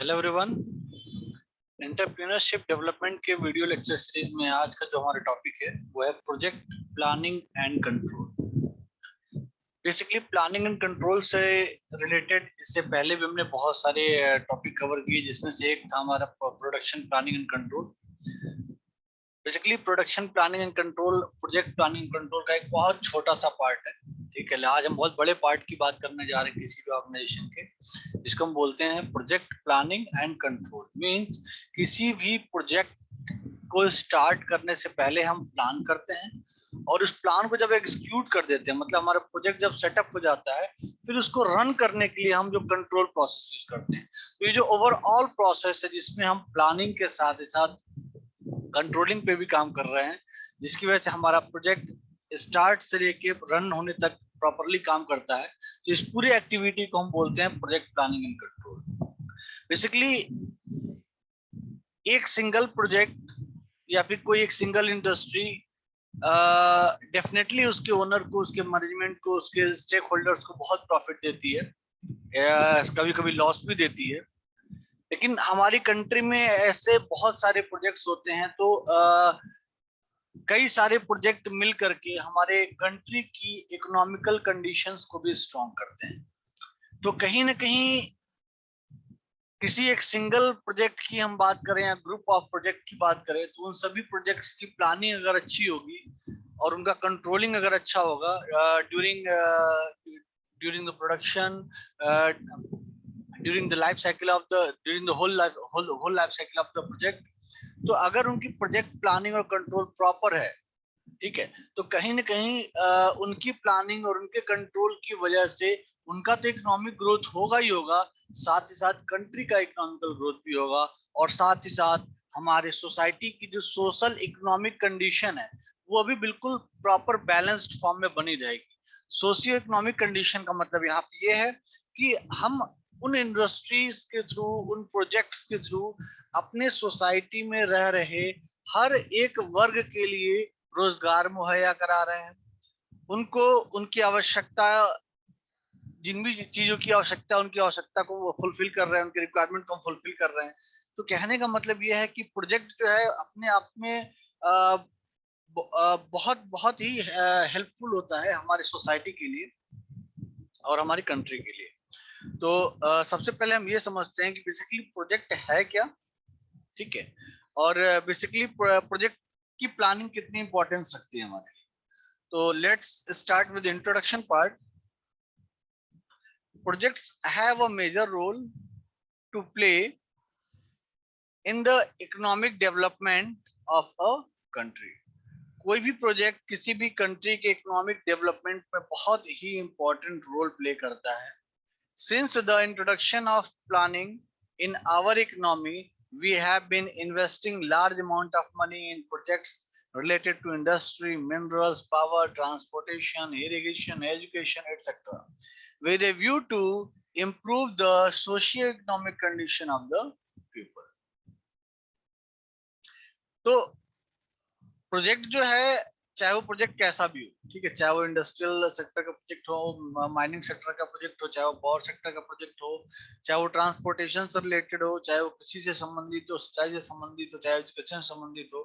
Hello everyone. Entrepreneurship development के video lecture series में आज का जो हमारा टॉपिक है वो है project planning and control. Basically planning and control से रिलेटेड इससे पहले भी हमने बहुत सारे टॉपिक कवर किए, जिसमें से एक था हमारा production planning and control. Basically production planning and control project planning control का एक बहुत छोटा सा पार्ट है। ठीक है, आज हम बहुत बड़े पार्ट की बात करने जा रहे हैं किसी भी ऑर्गेनाइजेशन के, जिसको हम बोलते हैं project planning and control. Means किसी भी प्रोजेक्ट को स्टार्ट करने से पहले हम प्लान करते हैं और उस प्लान को जब एग्जीक्यूट कर देते हैं, मतलब हमारा प्रोजेक्ट जब सेटअप हो जाता है, फिर उसको रन करने के लिए हम जो कंट्रोल प्रोसेस यूज करते हैं। तो ये जो ओवरऑल प्रोसेस है जिसमें हम प्लानिंग के साथ ही साथ कंट्रोलिंग पे भी काम कर रहे हैं, जिसकी वजह से हमारा प्रोजेक्ट स्टार्ट से लेके रन होने तक प्रॉपरली काम करता है। तो इस पूरी एक्टिविटी को हम बोलते हैं project planning and control. Basically एक सिंगल प्रोजेक्ट या फिर कोई एक सिंगल इंडस्ट्री डेफिनेटली उसके ओनर को, उसके मैनेजमेंट को, उसके स्टेक होल्डर्स को बहुत प्रॉफिट देती है, कभी कभी लॉस भी देती है। लेकिन हमारी कंट्री में ऐसे बहुत सारे प्रोजेक्ट्स होते हैं, तो कई सारे प्रोजेक्ट मिल करके हमारे कंट्री की इकोनॉमिकल कंडीशंस को भी स्ट्रॉन्ग करते हैं। तो कहीं ना कहीं किसी एक सिंगल प्रोजेक्ट की हम बात करें या ग्रुप ऑफ प्रोजेक्ट की बात करें, तो उन सभी प्रोजेक्ट्स की प्लानिंग अगर अच्छी होगी और उनका कंट्रोलिंग अगर अच्छा होगा during the production, during the life cycle of the during the whole life cycle of the project, तो अगर उनकी प्रोजेक्ट प्लानिंग और कंट्रोल प्रॉपर है, ठीक है, तो कहीं ना कहीं उनकी प्लानिंग और उनके कंट्रोल की वजह से उनका तो इकोनॉमिक ग्रोथ होगा ही होगा, साथ ही साथ कंट्री का इकोनॉमिकल ग्रोथ भी होगा, और साथ ही साथ हमारे सोसाइटी की जो सोशल इकोनॉमिक कंडीशन है वो अभी बिल्कुल प्रॉपर बैलेंस्ड फॉर्म में बनी रहेगी। सोशियो इकोनॉमिक कंडीशन का मतलब यहाँ पे ये है कि हम उन इंडस्ट्रीज के थ्रू, उन प्रोजेक्ट्स के थ्रू अपने सोसाइटी में रह रहे हर एक वर्ग के लिए रोजगार मुहैया करा रहे हैं। उनको उनकी आवश्यकता, जिन भी चीजों की आवश्यकता, उनकी आवश्यकता को वो फुलफिल कर रहे हैं, उनके रिक्वायरमेंट को फुलफिल कर रहे हैं। तो कहने का मतलब ये है कि प्रोजेक्ट जो है अपने आप में बहुत बहुत ही हेल्पफुल होता है हमारी सोसाइटी के लिए और हमारी कंट्री के लिए। तो सबसे पहले हम ये समझते हैं कि बेसिकली प्रोजेक्ट है क्या, ठीक है, और बेसिकली प्रोजेक्ट की प्लानिंग कितनी इंपॉर्टेंस रखती है हमारे लिए। तो let's start with introduction part. Projects have a major role to play in the economic development of a country. कोई भी प्रोजेक्ट किसी भी कंट्री के इकोनॉमिक डेवलपमेंट में बहुत ही इंपॉर्टेंट रोल प्ले करता है। Since the introduction of planning in our economy, we have been investing large amount of money in projects related to industry, minerals, power, transportation, irrigation, education, etc., with a view to improve the socio-economic condition of the people. तो project जो है, चाहे वो project कैसा भी हो, ठीक है, चाहे वो इंडस्ट्रियल सेक्टर का प्रोजेक्ट हो, माइनिंग सेक्टर का प्रोजेक्ट हो, चाहे वो पावर सेक्टर का प्रोजेक्ट हो, चाहे वो ट्रांसपोर्टेशन से रिलेटेड हो, चाहे वो कृषि से संबंधित हो, सिंचाई से संबंधित हो, चाहे एजुकेशन से संबंधित हो,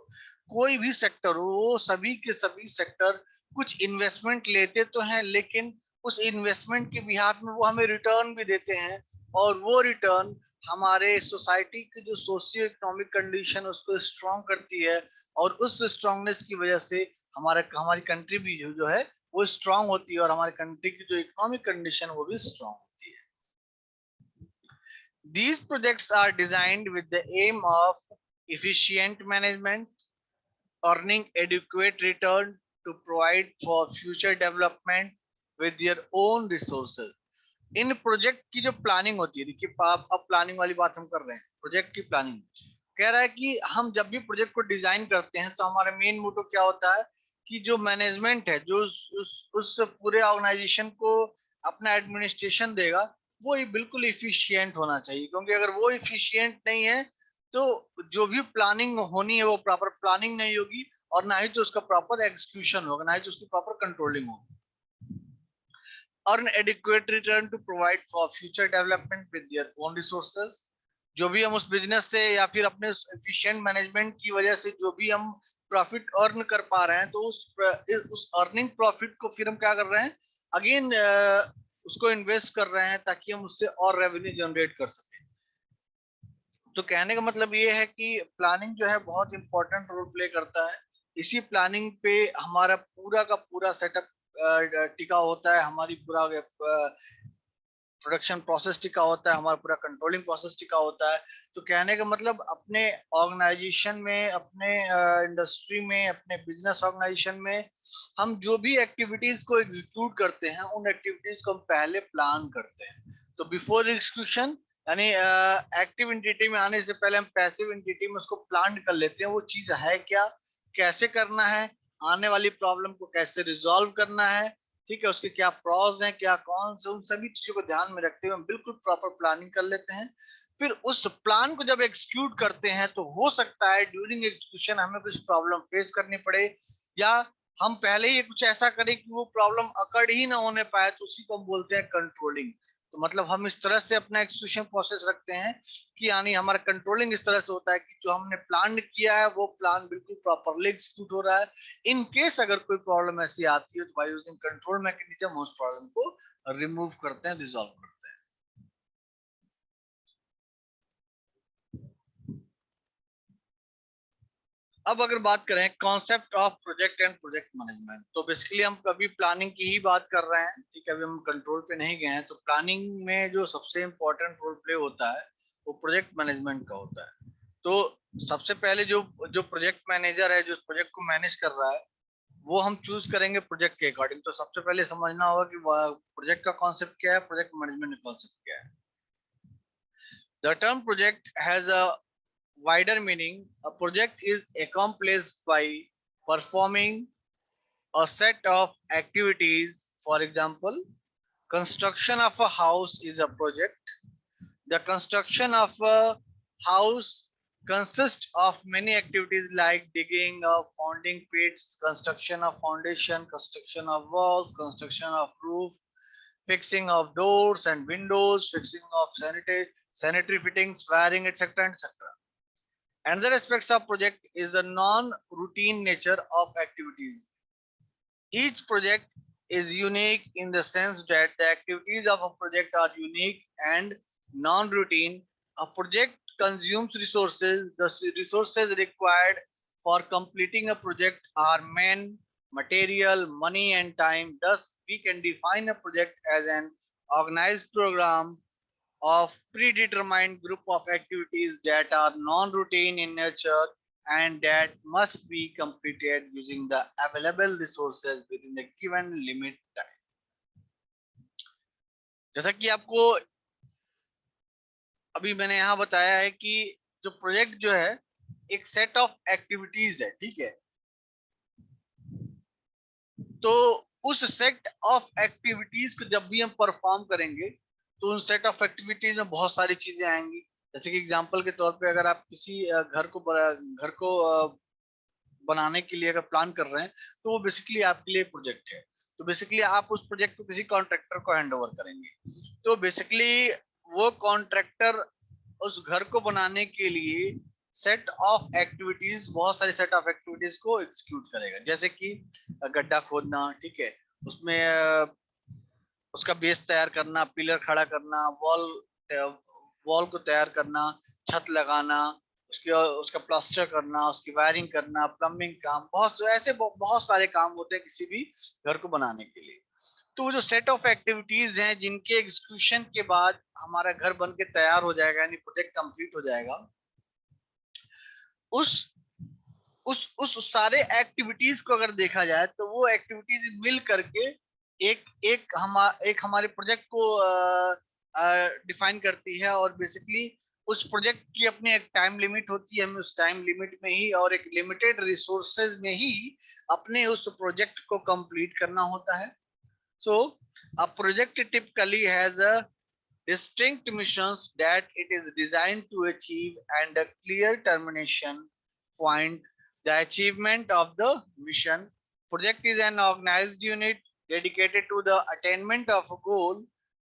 कोई भी सेक्टर हो, वो सभी के सभी सेक्टर कुछ इन्वेस्टमेंट लेते तो हैं, लेकिन उस इन्वेस्टमेंट के बिहाफ में वो हमें रिटर्न भी देते हैं, और वो रिटर्न हमारे सोसाइटी की जो सोशियो इकोनॉमिक कंडीशन उसको स्ट्रॉन्ग करती है, और उस स्ट्रॉन्गनेस की वजह से हमारी कंट्री भी जो है वो स्ट्रॉन्ग होती है, और हमारी कंट्री की जो इकोनॉमिक कंडीशन वो भी स्ट्रॉन्ग होती है। These projects are designed with the aim of efficient management, earning adequate return to provide for future development with their own resources. In project की जो प्लानिंग होती है, देखिए आप अब प्लानिंग वाली बात हम कर रहे हैं, प्रोजेक्ट की प्लानिंग कह रहा है कि हम जब भी प्रोजेक्ट को डिजाइन करते हैं तो हमारा मेन मोटो क्या होता है कि जो मैनेजमेंट है, जो उस पूरे ऑर्गेनाइजेशन को अपना एडमिनिस्ट्रेशन देगा, वो ही बिल्कुल इफिशियंट होना चाहिए, क्योंकि अगर वो इफिशियंट नहीं है तो जो भी प्लानिंग होनी है वो प्रॉपर प्लानिंग नहीं होगी, और ना ही तो उसका प्रॉपर एग्जीक्यूशन होगा, ना ही तो उसकी प्रॉपर कंट्रोलिंग होगी। Earn adequate return to provide for future development with their own resources. जो भी हम उस बिजनेस से या फिर अपने एफिशिएंट मैनेजमेंट की वजह से जो भी हम प्रॉफिट अर्न कर पा रहे हैं, तो उस अर्निंग प्रॉफिट को फिर हम क्या कर रहे हैं, अगेन उसको इन्वेस्ट कर रहे हैं ताकि हम उससे और रेवेन्यू जनरेट कर सकें। तो कहने का मतलब ये है कि प्लानिंग जो है बहुत इंपॉर्टेंट रोल प्ले करता है। इसी प्लानिंग पे हमारा पूरा का पूरा सेटअप टिका होता है, हमारी पूरा प्रोडक्शन प्रोसेस टिका होता है, हमारा पूरा कंट्रोलिंग प्रोसेस टिका होता है। तो कहने का मतलब अपने ऑर्गेनाइजेशन में, अपने इंडस्ट्री में, अपने बिजनेस ऑर्गेनाइजेशन में हम जो भी एक्टिविटीज को एग्जीक्यूट करते हैं, उन एक्टिविटीज को हम पहले प्लान करते हैं। तो बिफोर एग्जीक्यूशन, यानी एक्टिव एंटिटी में आने से पहले हम पैसिव एंटिटी में उसको प्लान कर लेते हैं, वो चीज है क्या, कैसे करना है, आने वाली प्रॉब्लम को कैसे रिजॉल्व करना है, ठीक है, उसके क्या प्रॉस हैं, क्या कॉन्स हैं, उन सभी चीजों को ध्यान में रखते हुए हम बिल्कुल प्रॉपर प्लानिंग कर लेते हैं। फिर उस प्लान को जब एग्जीक्यूट करते हैं तो हो सकता है ड्यूरिंग एग्जीक्यूशन हमें कुछ प्रॉब्लम फेस करनी पड़े, या हम पहले ही कुछ ऐसा करें कि वो प्रॉब्लम अकड़ ही ना होने पाए, तो उसी को हम बोलते हैं कंट्रोलिंग। तो मतलब हम इस तरह से अपना एग्जीक्यूशन प्रोसेस रखते हैं कि यानी हमारा कंट्रोलिंग इस तरह से होता है कि जो हमने प्लान किया है वो प्लान बिल्कुल प्रॉपरली एग्जीक्यूट हो रहा है। इन केस अगर कोई प्रॉब्लम ऐसी आती है तो बाय यूजिंग कंट्रोल मैकेनिज्म उस प्रॉब्लम को रिमूव करते हैं, रिजॉल्व करते हैं। अब अगर बात करें concept of project and project management, तो बेसिकली हम कभी प्लानिंग की ही बात कर रहे हैं, ठीक है, अभी हम कंट्रोल पे नहीं गए हैं। तो प्लानिंग में जो सबसे इम्पोर्टेंट रोल प्ले होता है वो प्रोजेक्ट मैनेजमेंट का होता है। तो सबसे पहले जो जो प्रोजेक्ट मैनेजर है, जो प्रोजेक्ट को मैनेज कर रहा है, वो हम चूज करेंगे प्रोजेक्ट के अकॉर्डिंग। तो सबसे पहले समझना होगा कि प्रोजेक्ट का कॉन्सेप्ट क्या है, प्रोजेक्ट मैनेजमेंट का कॉन्सेप्ट क्या है। The term project has a wider meaning. A project is accomplished by performing a set of activities. For example, construction of a house is a project. The construction of a house consists of many activities like digging of founding pits, construction of foundation, construction of walls, construction of roof, fixing of doors and windows, fixing of sanitary fittings, wiring, etc., etc. Another aspect of project is the non-routine nature of activities. Each project is unique in the sense that the activities of a project are unique and non-routine. A project consumes resources. The resources required for completing a project are men, material, money, and time. Thus, we can define a project as an organized program of predetermined group of activities that are non-routine in nature and that must be completed using the available resources within the given limit time. जैसा कि आपको अभी मैंने यहाँ बताया है कि जो प्रोजेक्ट जो है एक सेट ऑफ एक्टिविटीज है, ठीक है। तो उस सेट ऑफ एक्टिविटीज को जब भी हम परफॉर्म करेंगे तो उन सेट ऑफ एक्टिविटीज में बहुत सारी चीजें आएंगी। जैसे कि एग्जांपल के तौर पे अगर आप किसी घर को बनाने के लिए अगर प्लान कर रहे हैं तो वो बेसिकली आपके लिए प्रोजेक्ट है। तो बेसिकली आप उस प्रोजेक्ट को किसी कॉन्ट्रैक्टर को हैंड ओवर करेंगे। तो बेसिकली वो कॉन्ट्रैक्टर उस घर को बनाने के लिए सेट ऑफ एक्टिविटीज, बहुत सारे सेट ऑफ एक्टिविटीज को एग्जीक्यूट करेगा। जैसे कि गड्ढा खोदना, ठीक है, उसमें उसका बेस तैयार करना, पिलर खड़ा करना, वॉल को तैयार करना, छत लगाना, उसके उसका प्लास्टर करना, उसकी वायरिंग करना, प्लम्बिंग काम, बहुत सारे काम होते हैं किसी भी घर को बनाने के लिए। तो वो जो सेट ऑफ एक्टिविटीज हैं जिनके एग्जीक्यूशन के बाद हमारा घर बन के तैयार हो जाएगा, यानी प्रोजेक्ट कंप्लीट हो जाएगा, उस उस सारे एक्टिविटीज को अगर देखा जाए तो वो एक्टिविटीज मिल करके एक हमारे प्रोजेक्ट को डिफाइन करती है। और बेसिकली उस प्रोजेक्ट की अपनी एक टाइम लिमिट होती है, हमें उस टाइम लिमिट में ही और एक लिमिटेड रिसोर्सेज में ही अपने उस प्रोजेक्ट को कंप्लीट करना होता है। So a project typically has a distinct missions that it is designed to achieve and a clear termination point. The achievement of the mission. Project is an organized unit dedicated to the attainment of a goal.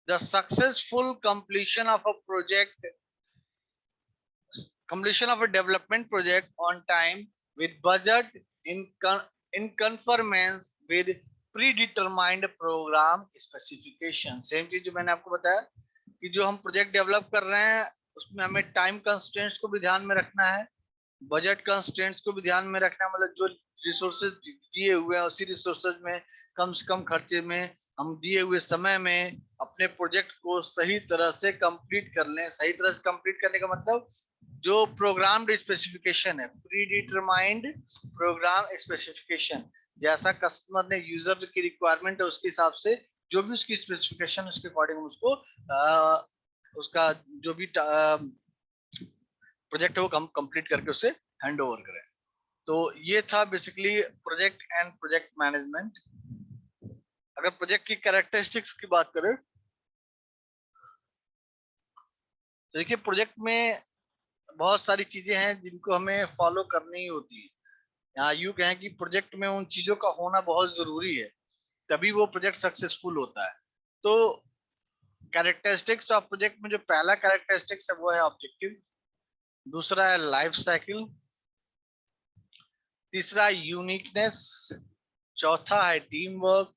The successful completion of a project completion of a development project on time with budget in conformance with predetermined program specification. Same चीज जो मैंने आपको बताया कि जो हम project develop कर रहे हैं उसमें हमें टाइम कंस्ट्रेंट्स को भी ध्यान में रखना है, बजट कंस्ट्रेंट्स को भी ध्यान में रखना है, मतलब जो रिसोर्सेज दिए हुए हैं उसी रिसोर्सेज में कम से कम खर्चे में हम दिए हुए समय में अपने प्रोजेक्ट को सही तरह से कंप्लीट कर लें। सही तरह से कंप्लीट करने का मतलब जो प्रोग्राम स्पेसिफिकेशन है, प्री डिटरमाइंड प्रोग्राम स्पेसिफिकेशन, जैसा कस्टमर ने यूजर की रिक्वायरमेंट है उसके हिसाब से जो भी उसकी स्पेसिफिकेशन उसके अकॉर्डिंग उसको उसका जो भी प्रोजेक्ट है वो कंप्लीट करके उसे हैंड ओवर करें। तो ये था basically project and project management. अगर प्रोजेक्ट की कैरेक्टरिस्टिक्स की बात करें तो देखिए प्रोजेक्ट में बहुत सारी चीजें हैं जिनको हमें फॉलो करनी ही होती है। यहाँ यूं कहें कि प्रोजेक्ट में उन चीजों का होना बहुत जरूरी है, तभी वो प्रोजेक्ट सक्सेसफुल होता है। तो कैरेक्टरिस्टिक्स ऑफ प्रोजेक्ट में जो पहला कैरेक्टरिस्टिक्स है वो है ऑब्जेक्टिव, दूसरा है लाइफ साइकिल, तीसरा यूनिकनेस, चौथा है टीम वर्क,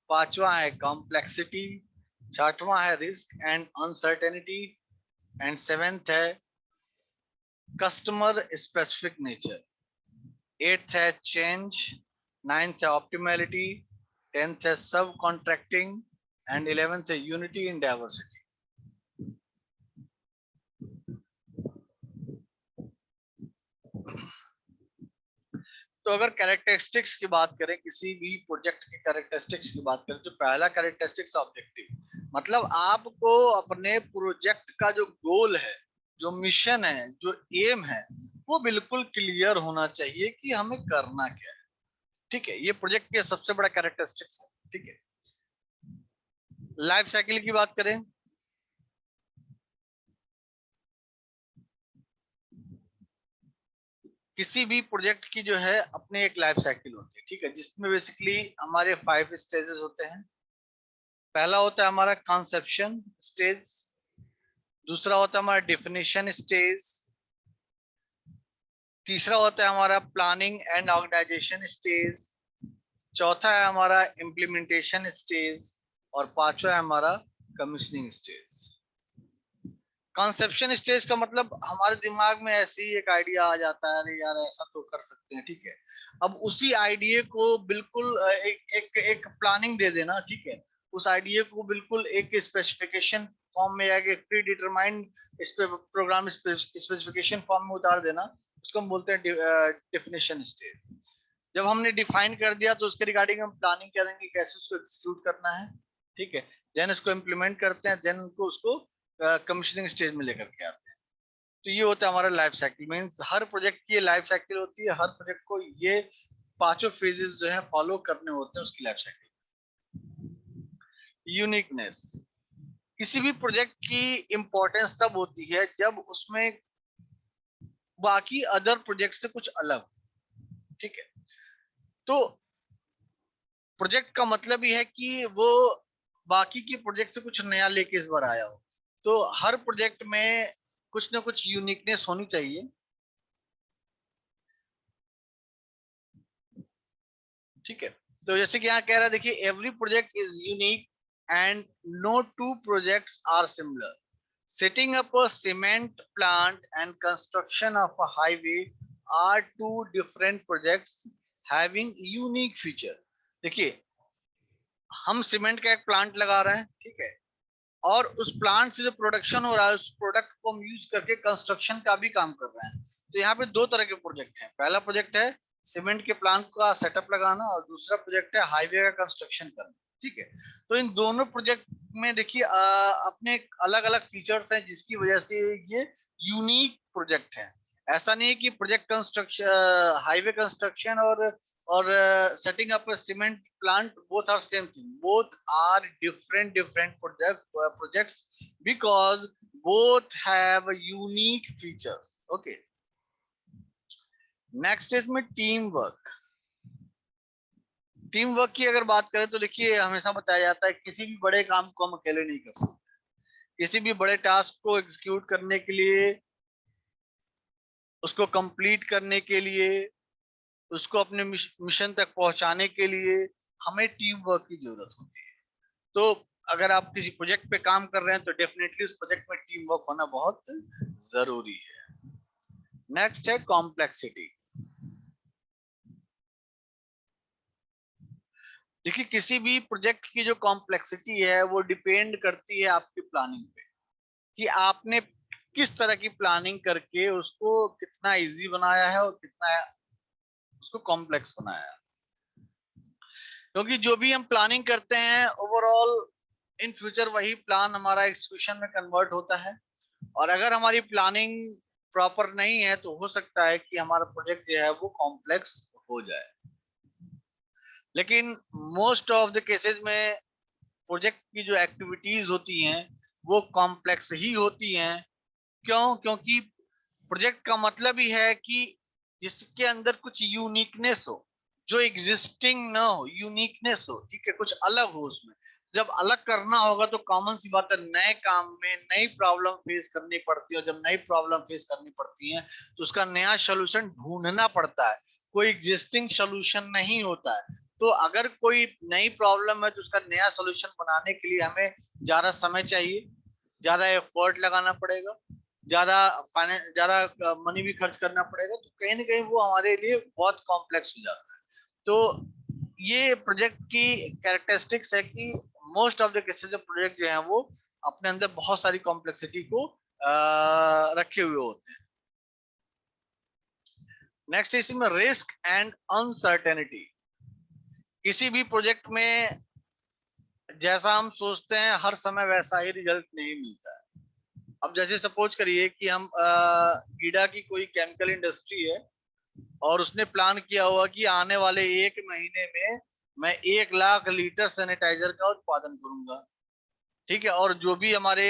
पांचवा है कॉम्प्लेक्सिटी, छठवां है risk and uncertainty, and seventh है कस्टमर स्पेसिफिक नेचर, एट्थ है चेंज, नाइन्थ है ऑप्टिमैलिटी, टेंथ है सब कॉन्ट्रैक्टिंग एंड 11th है यूनिटी इन डाइवर्सिटी। तो अगर कैरेक्टरिस्टिक्स की बात करें, किसी भी प्रोजेक्ट की कैरेक्टरिस्टिक्स की बात करें तो पहला कैरेक्टरिस्टिक्स ऑब्जेक्टिव, मतलब आपको अपने प्रोजेक्ट का जो गोल है, जो मिशन है, जो एम है वो बिल्कुल क्लियर होना चाहिए कि हमें करना क्या है। ठीक है, ये प्रोजेक्ट के सबसे बड़ा कैरेक्टरिस्टिक्स है। ठीक है, लाइफ साइकिल की बात करें किसी भी प्रोजेक्ट की जो है अपने एक लाइफ साइकिल होती है। ठीक है, जिसमें बेसिकली हमारे 5 स्टेजेस होते हैं। पहला होता है हमारा कंसेप्शन स्टेज, दूसरा होता है हमारा डेफिनेशन स्टेज, तीसरा होता है हमारा प्लानिंग एंड ऑर्गेनाइजेशन स्टेज, चौथा है हमारा इम्प्लीमेंटेशन स्टेज और पांचवा है हमारा कमीशनिंग स्टेज। कॉन्सेप्शन स्टेज का मतलब हमारे दिमाग में ऐसे ही एक आइडिया आ जाता है, अरे यार ऐसा तो कर सकते हैं। ठीक है, अब उसी आइडिया को बिल्कुल एक प्लानिंग दे देना। ठीक है, उस आइडिया को बिल्कुल एक स्पेसिफिकेशन फॉर्म में या एक प्री डिटरमाइंड इस पे प्रोग्राम स्पेसिफिकेशन फॉर्म में उतार देना, उसको हम बोलते हैं डेफिनेशन स्टेज। जब हमने डिफाइन कर दिया तो उसके रिगार्डिंग हम प्लानिंग करेंगे कैसे उसको एग्जीक्यूट करना है। ठीक है, देन उसको इम्प्लीमेंट करते हैं, देन उनको उसको कमीशनिंग स्टेज में लेकर के आते हैं। तो ये होता है हमारा लाइफ साइकिल। मींस हर प्रोजेक्ट की लाइफ साइकिल होती है, हर प्रोजेक्ट को ये पांचों फेजेस जो है फॉलो करने होते हैं उसकी लाइफ साइकिल। यूनिकनेस, किसी भी प्रोजेक्ट की इंपॉर्टेंस तब होती है जब उसमें बाकी अदर प्रोजेक्ट से कुछ अलग। ठीक है, तो प्रोजेक्ट का मतलब ही है कि वो बाकी की प्रोजेक्ट से कुछ नया लेके इस बार आया हो। तो हर प्रोजेक्ट में कुछ ना कुछ यूनिकनेस होनी चाहिए। ठीक है, तो जैसे कि यहाँ कह रहा है, देखिए every project is unique and no two projects are similar. Setting up a cement plant and construction of a highway are two different projects having unique feature. देखिए हम सीमेंट का एक प्लांट लगा रहे हैं, ठीक है, और उस प्लांट से जो प्रोडक्शन हो रहा है उस प्रोडक्ट को हम यूज करके कंस्ट्रक्शन का भी काम कर रहे हैं। तो यहाँ पे दो तरह के प्रोजेक्ट हैं। पहला प्रोजेक्ट है सीमेंट के प्लांट का सेटअप लगाना और दूसरा प्रोजेक्ट है हाईवे का कंस्ट्रक्शन करना। ठीक है, तो इन दोनों प्रोजेक्ट में देखिए अपने अलग अलग फीचर्स हैं जिसकी वजह से ये यूनिक प्रोजेक्ट है। ऐसा नहीं है कि प्रोजेक्ट कंस्ट्रक्शन, हाईवे कंस्ट्रक्शन और setting up a cement plant, both are same thing. Both are different projects because both have unique features. Okay, next is में टीम वर्क। टीम वर्क की अगर बात करें तो देखिए हमेशा बताया जाता है किसी भी बड़े काम को हम अकेले नहीं कर सकते। किसी भी बड़े टास्क को एग्जीक्यूट करने के लिए उसको कंप्लीट करने के लिए, उसको अपने मिशन तक पहुंचाने के लिए हमें टीम वर्क की जरूरत होती है। तो अगर आप किसी प्रोजेक्ट पे काम कर रहे हैं तो डेफिनेटली उस प्रोजेक्ट में टीम वर्क होना बहुत जरूरी है। नेक्स्ट है कॉम्प्लेक्सिटी। देखिए, किसी भी प्रोजेक्ट की जो कॉम्प्लेक्सिटी है वो डिपेंड करती है आपकी प्लानिंग पे, कि आपने किस तरह की प्लानिंग करके उसको कितना इजी बनाया है और कितना उसको कॉम्प्लेक्स बनाया है। क्योंकि जो भी हम प्लानिंग करते हैं ओवरऑल इन फ्यूचर वही प्लान हमारा एग्जीक्यूशन में कन्वर्ट होता है। और अगर हमारी प्लानिंग प्रॉपर नहीं है तो हो सकता है कि हमारा प्रोजेक्ट जो है वो कॉम्प्लेक्स हो जाए। लेकिन मोस्ट ऑफ द केसेस में प्रोजेक्ट की जो एक्टिविटीज होती हैं वो कॉम्प्लेक्स ही होती हैं। क्यों? क्योंकि प्रोजेक्ट का मतलब ही है कि जिसके अंदर कुछ यूनिकनेस हो, जो एग्जिस्टिंग ना हो, यूनिकनेस हो, ठीक है, कुछ अलग हो उसमें। जब अलग करना होगा तो कॉमन सी बात है, नए काम में नई प्रॉब्लम फेस करनी पड़ती है, और जब नई प्रॉब्लम फेस करनी पड़ती है तो उसका नया सोल्यूशन ढूंढना पड़ता है, कोई एग्जिस्टिंग सोल्यूशन नहीं होता है। तो अगर कोई नई प्रॉब्लम है तो उसका नया सोल्यूशन बनाने के लिए हमें ज्यादा समय चाहिए, ज्यादा एफर्ट लगाना पड़ेगा, ज्यादा ज्यादा मनी भी खर्च करना पड़ेगा, तो कहीं ना कहीं वो हमारे लिए बहुत कॉम्प्लेक्स हो जाता है। तो ये प्रोजेक्ट की कैरेक्टरिस्टिक्स है कि मोस्ट ऑफ द केसेस जो प्रोजेक्ट जो है वो अपने अंदर बहुत सारी कॉम्प्लेक्सिटी को रखे हुए होते हैं। नेक्स्ट इसी में रिस्क एंड अनसर्टेनिटी। किसी भी प्रोजेक्ट में जैसा हम सोचते हैं हर समय वैसा ही रिजल्ट नहीं मिलता है। अब जैसे सपोज करिए कि हम गीडा की कोई केमिकल इंडस्ट्री है और उसने प्लान किया हुआ कि आने वाले 1 महीने में मैं 1 लाख लीटर सैनिटाइजर का उत्पादन करूंगा, ठीक है, और जो भी हमारे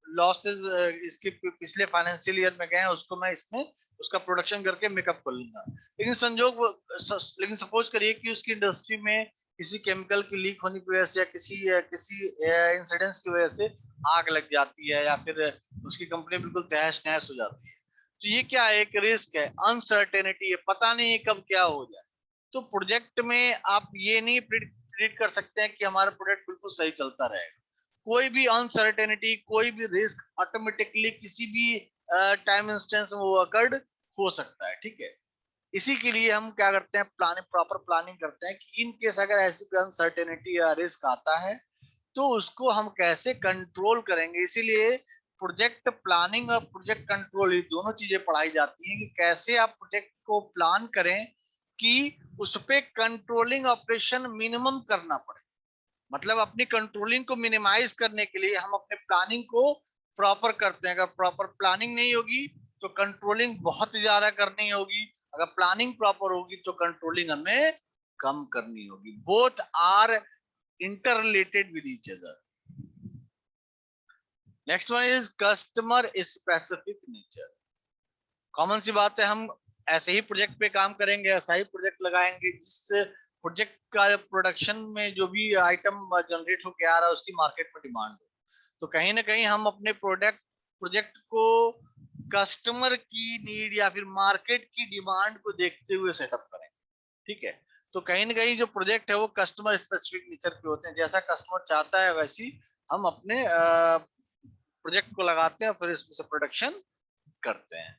लॉसेस इसके पिछले फाइनेंशियल ईयर में गए हैं उसको मैं इसमें उसका प्रोडक्शन करके मेकअप कर लूंगा। लेकिन सपोज करिए कि उसकी इंडस्ट्री में किसी केमिकल की लीक होने की वजह से या किसी इंसिडेंट्स की वजह से आग लग जाती है, या फिर उसकी कंपनी बिल्कुल तहस नहस हो जाती है। तो ये क्या है? एक रिस्क है, अनसर्टेनिटी है, पता नहीं है कब क्या हो जाए। तो प्रोजेक्ट में आप ये नहीं प्रिडिक्ट कर सकते हैं कि हमारा प्रोजेक्ट बिल्कुल सही चलता रहेगा। कोई भी अनसर्टेनिटी, कोई भी रिस्क ऑटोमेटिकली किसी भी टाइम इंस्टेंस में वो अकर्ड हो सकता है, ठीक है। इसी के लिए हम क्या करते हैं, प्लानिंग, प्रॉपर प्लानिंग करते हैं कि इन केस अगर ऐसी कोई अनसर्टेनिटी या रिस्क आता है तो उसको हम कैसे कंट्रोल करेंगे। इसीलिए प्रोजेक्ट प्लानिंग और प्रोजेक्ट कंट्रोल ये दोनों चीजें पढ़ाई जाती हैं कि कैसे आप प्रोजेक्ट को प्लान करें कि उस पे कंट्रोलिंग ऑपरेशन मिनिमम करना पड़े। मतलब अपनी कंट्रोलिंग को मिनिमाइज करने के लिए हम अपने प्लानिंग को प्रॉपर करते हैं। अगर प्रॉपर प्लानिंग नहीं होगी तो कंट्रोलिंग बहुत ज्यादा करनी होगी, अगर प्लानिंग प्रॉपर होगी तो कंट्रोलिंग हमें कम करनी होगी। Both are inter with each other. Next one is customer specific nature. Common सी बात है, हम ऐसे ही प्रोजेक्ट पे काम करेंगे, ऐसा ही प्रोजेक्ट लगाएंगे जिस प्रोजेक्ट का प्रोडक्शन में जो भी आइटम जनरेट होकर आ रहा है उसकी मार्केट में डिमांड हो। तो कहीं ना कहीं हम अपने प्रोजेक्ट को कस्टमर की नीड या फिर मार्केट की डिमांड को देखते हुए सेटअप करें, ठीक है। तो कहीं ना कहीं जो प्रोजेक्ट है वो कस्टमर स्पेसिफिक नेचर के होते हैं, जैसा कस्टमर चाहता है वैसी हम अपने प्रोजेक्ट को लगाते हैं और फिर इसमें से प्रोडक्शन करते हैं।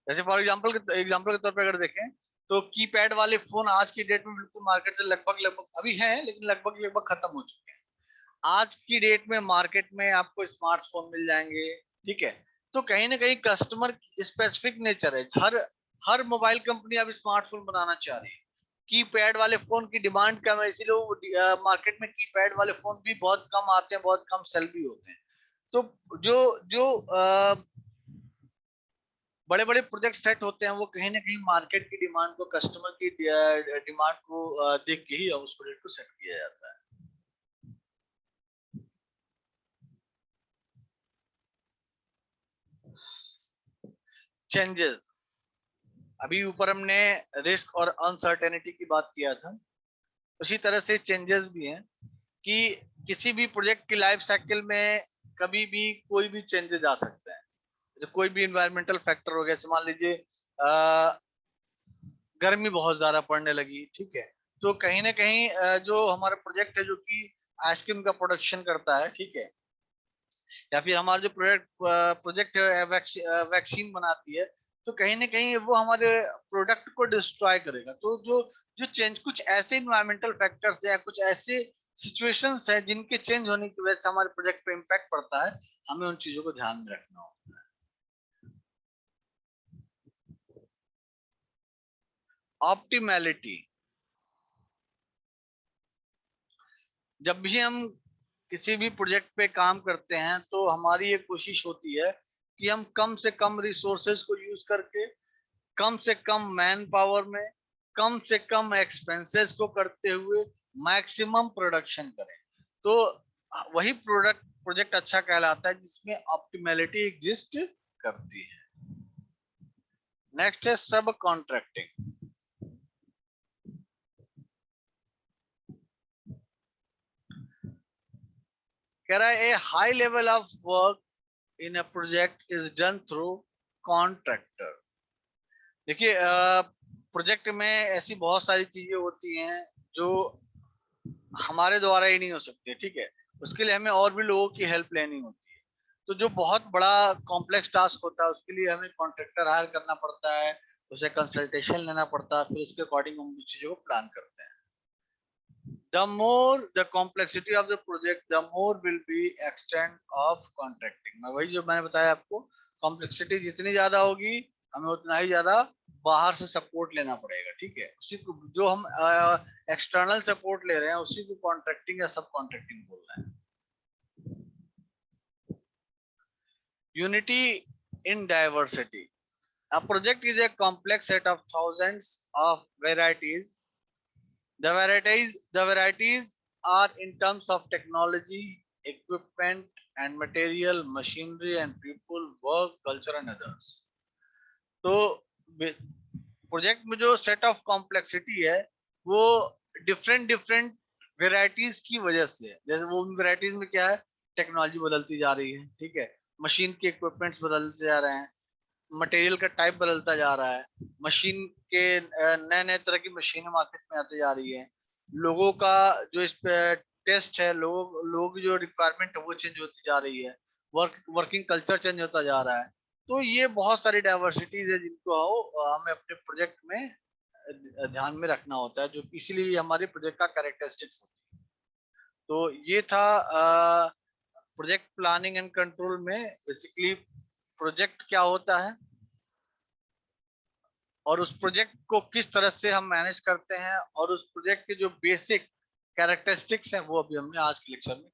जैसे फॉर एग्जाम्पल के तौर पे अगर देखें तो कीपैड वाले फोन आज की डेट में बिल्कुल मार्केट से लगभग लगभग अभी हैं, लेकिन लगभग लगभग खत्म हो चुके हैं। आज की डेट में मार्केट में आपको स्मार्टफोन मिल जाएंगे, ठीक है। तो कहीं ना कहीं कस्टमर स्पेसिफिक नेचर है, हर हर मोबाइल कंपनी अब स्मार्टफोन बनाना चाह रही है। कीपैड वाले फोन की डिमांड कम है, इसीलिए मार्केट में कीपैड वाले फोन भी बहुत कम आते हैं, बहुत कम सेल भी होते हैं। तो जो जो बड़े बड़े प्रोजेक्ट सेट होते हैं वो कहीं ना कहीं मार्केट की डिमांड को, कस्टमर की डिमांड को देख के ही उस प्रोजेक्ट को सेट किया जाता है। चेंजेस, अभी ऊपर हमने रिस्क और अनसर्टेनिटी की बात किया था, उसी तरह से चेंजेस भी हैं कि किसी भी प्रोजेक्ट की लाइफ साइकिल में कभी भी कोई भी चेंजेस आ सकते हैं। कोई भी इन्वायरमेंटल फैक्टर हो गया, जैसे मान लीजिए गर्मी बहुत ज्यादा पड़ने लगी, ठीक है, तो कहीं ना कहीं जो हमारा प्रोजेक्ट है जो कि आइसक्रीम का प्रोडक्शन करता है, ठीक है, या फिर हमारा जो प्रोजेक्ट है वैक्सीन बनाती है, तो कहीं ना कहीं वो हमारे प्रोडक्ट को डिस्ट्रॉय करेगा। तो जो जो चेंज, कुछ ऐसे इन्वायरमेंटल फैक्टर्स या कुछ ऐसे सिचुएशंस है जिनके चेंज होने की वजह से हमारे प्रोजेक्ट पे इम्पैक्ट पड़ता है, हमें उन चीजों को ध्यान में रखना होगा। ऑप्टिमैलिटी, जब भी हम किसी भी प्रोजेक्ट पे काम करते हैं तो हमारी ये कोशिश होती है कि हम कम से कम रिसोर्सेज को यूज करके, कम से कम मैन पावर में, कम से कम एक्सपेंसेस को करते हुए मैक्सिमम प्रोडक्शन करें। तो वही प्रोजेक्ट अच्छा कहलाता है जिसमें ऑप्टिमैलिटी एग्जिस्ट करती है। नेक्स्ट है सब कॉन्ट्रैक्टिंग। कह रहा है a high level of work in a project is done through contractor. देखिए प्रोजेक्ट में ऐसी बहुत सारी चीजें होती हैं जो हमारे द्वारा ही नहीं हो सकती, ठीक है, उसके लिए हमें और भी लोगों की हेल्प लेनी होती है। तो जो बहुत बड़ा कॉम्प्लेक्स टास्क होता है उसके लिए हमें कॉन्ट्रैक्टर हायर करना पड़ता है, उसे कंसल्टेशन लेना पड़ता है, फिर उसके अकॉर्डिंग हम चीजों को प्लान करते हैं। The more the complexity of the project, the more will be extent of contracting। मैं वही जो मैंने बताया आपको, कॉम्प्लेक्सिटी जितनी ज्यादा होगी हमें उतना ही ज्यादा बाहर से सपोर्ट लेना पड़ेगा, ठीक है, उसी को जो हम एक्सटर्नल सपोर्ट ले रहे हैं उसी को कॉन्ट्रैक्टिंग या सब कॉन्ट्रैक्टिंग बोल रहे हैं। Unity in diversity. A project is a complex set of thousands of varieties. The varieties are in terms of technology, equipment and material, machinery and people, work, culture and others. तो project में जो set of complexity है वो different different varieties की वजह से है। जैसे वो वेराइटीज में क्या है, टेक्नोलॉजी बदलती जा रही है, ठीक है, मशीन के इक्विपमेंट्स बदलते जा रहे हैं, मटेरियल का टाइप बदलता जा रहा है, मशीन के नए नए तरह की मशीनें मार्केट में आती जा रही है, लोगों का जो इस पे टेस्ट है, लोगों की जो रिक्वायरमेंट है वो चेंज होती जा रही है, वर्किंग कल्चर चेंज होता जा रहा है। तो ये बहुत सारी डाइवर्सिटीज है जिनको हमें अपने प्रोजेक्ट में ध्यान में रखना होता है, जो इसीलिए हमारे प्रोजेक्ट का कैरेक्टरिस्टिक्स होती है। तो ये था प्रोजेक्ट प्लानिंग एंड कंट्रोल में बेसिकली प्रोजेक्ट क्या होता है और उस प्रोजेक्ट को किस तरह से हम मैनेज करते हैं और उस प्रोजेक्ट के जो बेसिक कैरेक्टरिस्टिक्स हैं वो अभी हमने आज के लेक्चर में